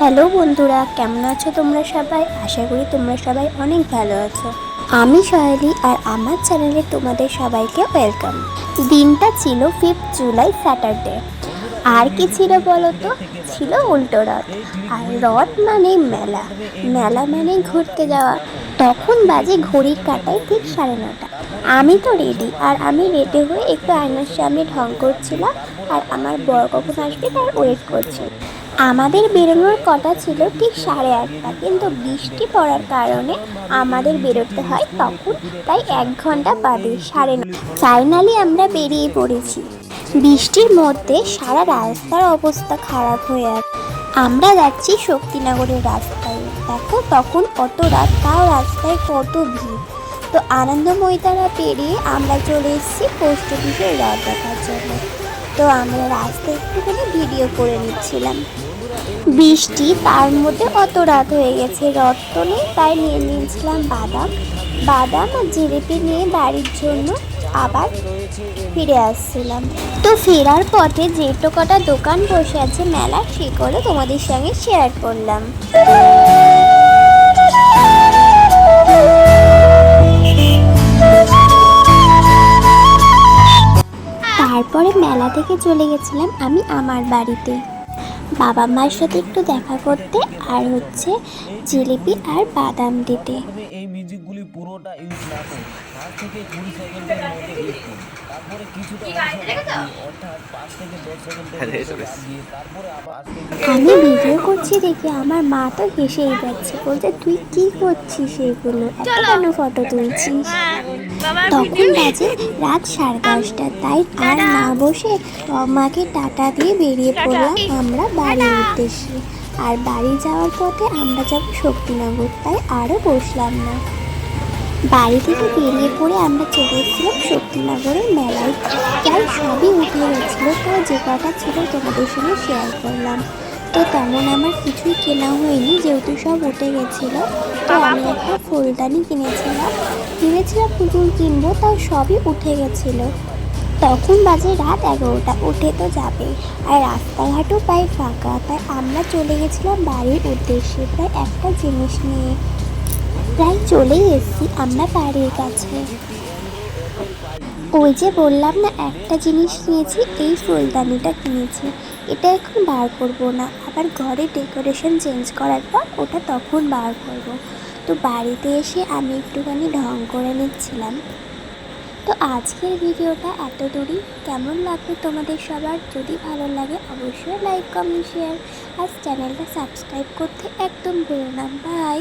Hello বন্ধুরা, কেমন আছো তোমরা সবাই? আশা করি তোমরা সবাই অনেক ভালো আছো। আমি সয়ালি আর আমার চ্যানেলে তোমাদের সবাইকে ওয়েলকাম। দিনটা ছিল 5 জুলাই স্যাটারডে। আর কি ছিল বলো তো? ছিল উল্টো রথ। আর রথ মানে মেলা, মেলা মানে ঘুরতে যাওয়া। তখন বাজে ঘড়ির কাঁটায় ঠিক 9:30। আমি তো রেডি, আর আমি রেডি হয়ে একটু আয়নার সামনে ঢং করছিলাম। আর আমার বর কখন আসবে তার ওয়েট করছি। আমাদের বেরোনোর কথা ছিল ঠিক 8:30, কিন্তু বৃষ্টি পড়ার কারণে আমাদের বেরোতে হয় তখন, তাই 1 ঘন্টা বাদে 9:30। ফাইনালি আমরা বেরিয়ে পড়েছি। বৃষ্টির মধ্যে সারা রাস্তার অবস্থা খারাপ হয়ে আছে। আমরা যাচ্ছি শক্তিনগরের রাস্তায়। দেখো তখন কত রাত, তাও রাস্তায় কত ভিড়। তো আনন্দময়ীতারা পেরিয়ে আমরা চলে এসেছি পোস্ট অফিসের রথ দেখার জন্য। তো আমরা রাস্তায় একটুখানি ভিডিও করে নিচ্ছিলাম। বৃষ্টি, তার মধ্যে অত রাত হয়ে গেছে, রথ তো নেই, তাই নিয়ে নিয়েছিলাম বাদাম বাদাম আর জিলিপি নিয়ে বাড়ির জন্য আবার ফিরে আসছিলাম। তো ফেরার পথে যেটো কটা দোকান বসে আছে মেলা, সেগুলো তোমাদের সঙ্গে শেয়ার করলাম। তারপরে মেলা থেকে চলে গেছিলাম আমি আমার বাড়িতে বাবা মায়ের সাথে একটু দেখা করতে, আর হচ্ছে জিলিপি আর বাদাম দিতে। এই মিউজিকগুলি পুরোটা ইউজ না করে 5 থেকে 20 সেকেন্ডের মধ্যে ইউজ করুন। তারপরে কিছুটা অর্থাৎ 5 থেকে 10 সেকেন্ডের বাদ দিয়ে তারপরে আবার আমি ভিডিও করছি দেখে আমার মা তো হেসেই যাচ্ছে, বলছে তুই কি করছিস, এগুলো এত কেন ফটো তুলছিস? তখন বাজে রাত 10:30, তাই আর না বসে মাকে টাটা দিয়ে বেরিয়ে পড়লাম আমরা বাড়ির উদ্দেশ্যে। আর বাড়ি যাওয়ার পথে আমরা যাব শক্তিনগর, তাই আরও বসলাম না। বাড়ি থেকে বেরিয়ে পড়ে আমরা চলে এসেছিলাম শক্তিনগরের মেলায়। প্রায় সবই উঠে গেছিলো, তাই যে কটা ছিল তোমাদের সঙ্গে শেয়ার করলাম। তো তেমন আমার কিছুই কেনা হয়নি, যেহেতু সব উঠে গেছিলো। তো আমি একটা ফুলদানি ভেবেছিলাম পুতুল কিনবো, তাও সবই উঠে গেছিলো। তখন বাজে রাত 11টা, উঠে তো যাবে, আর রাস্তাঘাটও প্রায় ফাঁকা, তাই আমরা চলে গেছিলাম বাড়ির উদ্দেশ্যে প্রায় একটা জিনিস নিয়ে। প্রায় চলেই এসেছি আমরা বাড়ির কাছে। ওই যে বললাম না, একটা জিনিস নিয়েছি, এই ফুলদানিটা কিনেছি। এটা এখন বার করব না, আবার ঘরে ডেকোরেশন চেঞ্জ করার পর ওটা তখন বার করব। তো বাড়িতে এসে আমি একটুখানি ঢং করে নিচ্ছিলাম। তো আজকের ভিডিওটা এত দূরই। কেমন লাগবে তোমাদের সবার? যদি ভালো লাগে অবশ্যই লাইক, কমেন্ট, শেয়ার আর চ্যানেলটা সাবস্ক্রাইব করতে একদম ভুলো না। বাই।